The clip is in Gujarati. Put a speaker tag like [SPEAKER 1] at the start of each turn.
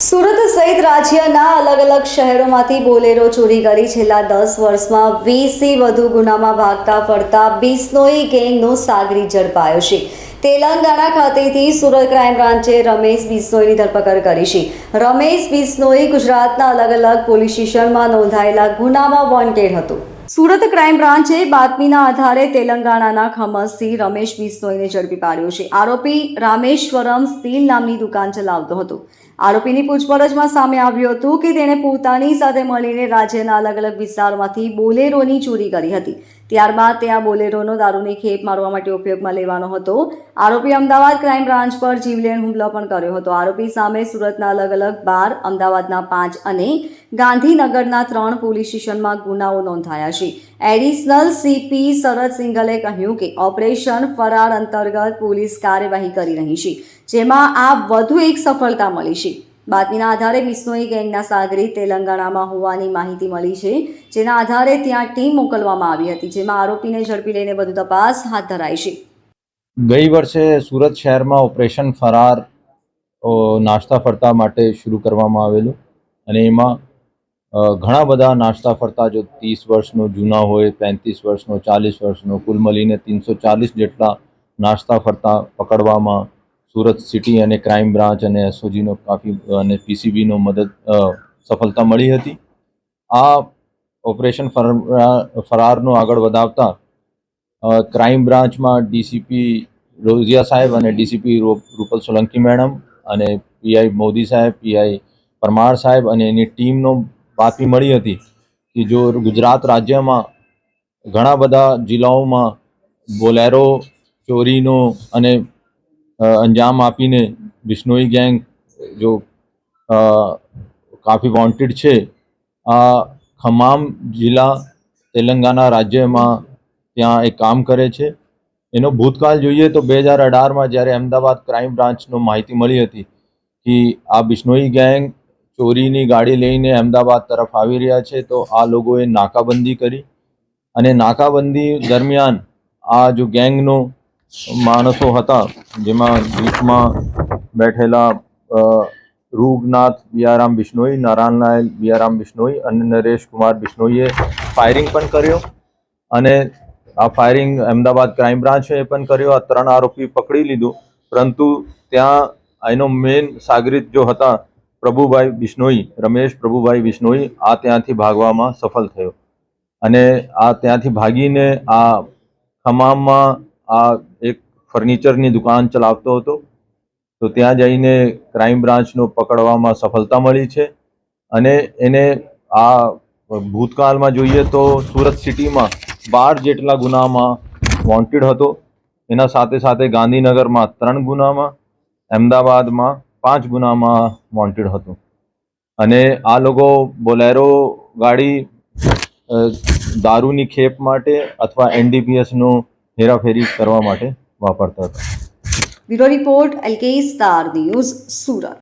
[SPEAKER 1] સુરત સહિત રાજ્યના અલગ અલગ શહેરોમાંથી બોલેરો ચોરી કરી છેલ્લા 10 વર્ષમાં 20થી વધુ ગુનામાં ભાગતા ફરતા બિશ્નોઈ ગેંગનો સાગરી ઝડપાયો છે। તેલંગાણા ખાતેથી સુરત ક્રાઇમ બ્રાન્ચે રમેશ બિશ્નોઈની ધરપકડ કરી છે। રમેશ બિશ્નોઈ ગુજરાતના અલગ અલગ પોલીસ સ્ટેશનમાં નોંધાયેલા ગુનામાં વોન્ટેડ હતો। સુરત ક્રાઇમ બ્રાન્ચે બાતમીના આધારે તેલંગાણાના ખમસથી રમેશ બિશ્નોઈને ઝડપી પાડ્યો છે। આરોપી રામેશ્વરમ સ્ટીલ નામની દુકાન ચલાવતો હતો। આરોપીની પૂછપરછમાં સામે આવ્યું હતું કે તેણે પોતાની સાથે મળીને રાજ્યના અલગ અલગ વિસ્તારોમાંથી બોલેરોની ચોરી કરી હતી। ત્યારબાદ તે આ બોલેરોનો દારૂની ખેપ મારવા માટે ઉપયોગમાં લેવાનો હતો। આરોપી અમદાવાદ ક્રાઇમ બ્રાન્ચ પર જીવલેણ હુમલો પણ કર્યો હતો। આરોપી સામે સુરતના અલગ અલગ 12, અમદાવાદના 5 અને ગાંધીનગરના 3 પોલીસ સ્ટેશનમાં ગુનાઓ નોંધાયા છે। એડિશનલ સીપી શરદ સિંઘલે કહ્યું કે ઓપરેશન ફરાર અંતર્ગત પોલીસ કાર્યવાહી કરી રહી છે, જેમાં આ વધુ એક સફળતા મળી છે। બાતમીના આધારે બિશ્નોઈ ગેંગના સાગરીત તેલંગાણામાં હોવાની માહિતી મળી છે, જેના આધારે ત્યાં ટીમ મોકલવામાં આવી હતી, જેમાં આરોપીને ઝડપી લઈને વધુ તપાસ હાથ ધરાઈ છે।
[SPEAKER 2] ગઈ વર્ષે સુરત શહેરમાં ઓપરેશન ફરાર નાસ્તા ફરતા માટે શરૂ કરવામાં આવેલું અને એમાં ઘણા બધા નાસ્તા ફરતા જો 30 વર્ષનો જૂના હોય, 35 વર્ષનો, 40 વર્ષનો, કુલ મળીને 340 જેટલા નાસ્તા ફરતા પકડવામાં સુરત સિટી અને ક્રાઇમ બ્રાન્ચ અને એસઓજીનો કાફી અને પીસીબીનો સફળતા મળી હતી। આ ઓપરેશન ફરારનો આગળ વધાવતા ક્રાઇમ બ્રાન્ચમાં ડીસીપી રોઝિયા સાહેબ અને ડીસીપી રૂપલ સોલંકી મેડમ અને પીઆઈ મોદી સાહેબ, પીઆઈ પરમાર સાહેબ અને એની ટીમનો બાતમી મળી હતી કે જો ગુજરાત રાજ્યમાં ઘણા બધા જિલ્લાઓમાં બોલેરો ચોરીનો અને અંજામ આપીને બિશ્નોઈ ગેંગ જો કાફી વોન્ટેડ છે। આ ખમામ જિલ્લા તેલંગાણા રાજ્યમાં ત્યાં એ કામ કરે છે। એનો ભૂતકાળ જોઈએ તો 2018માં જ્યારે અમદાવાદ ક્રાઇમ બ્રાન્ચનો માહિતી મળી હતી કે આ બિશ્નોઈ ગેંગ ચોરીની ગાડી લઈને અમદાવાદ તરફ આવી રહ્યા છે, તો આ લોકોએ નાકાબંધી કરી અને નાકાબંધી દરમિયાન આ જો ગેંગનો માણસો હતા, જેમાં જીપમાં બેઠેલા રૂગનાથ બિયારામ બિશ્નોઈ, નારાયણલાલ બિયારામ બિશ્નોઈ અને નરેશ કુમાર બિશ્નોઈએ ફાયરિંગ પણ કર્યો અને આ ફાયરિંગ અમદાવાદ ક્રાઇમ બ્રાન્ચે પણ કર્યો। આ 3 આરોપી પકડી લીધું, પરંતુ ત્યાં એનો મેઇન સાગરીત જો હતા પ્રભુભાઈ બિશ્નોઈ, રમેશ પ્રભુભાઈ બિશ્નોઈ, આ ત્યાંથી ભાગવામાં સફળ થયો અને આ ત્યાંથી ભાગીને આ ખમામમાં આ એક ફર્નિચરની દુકાન ચલાવતો હતો, તો ત્યાં જઈને ક્રાઇમ બ્રાન્ચનો પકડવામાં સફળતા મળી છે અને એને આ ભૂતકાળમાં જોઈએ તો સુરત સિટીમાં 12 જેટલા ગુનામાં વોન્ટેડ હતો। એના સાથે સાથે ગાંધીનગરમાં 3 ગુનામાં, અમદાવાદમાં 5 ગુનામાં વોન્ટેડ હતો અને આ લોકો બોલેરો ગાડી દારૂની ખેપ માટે અથવા એનડીપીએસનો હેરાફેરી કરવા માટે વાપરતા હતા।
[SPEAKER 1] Bureau report, LK star news, Surat.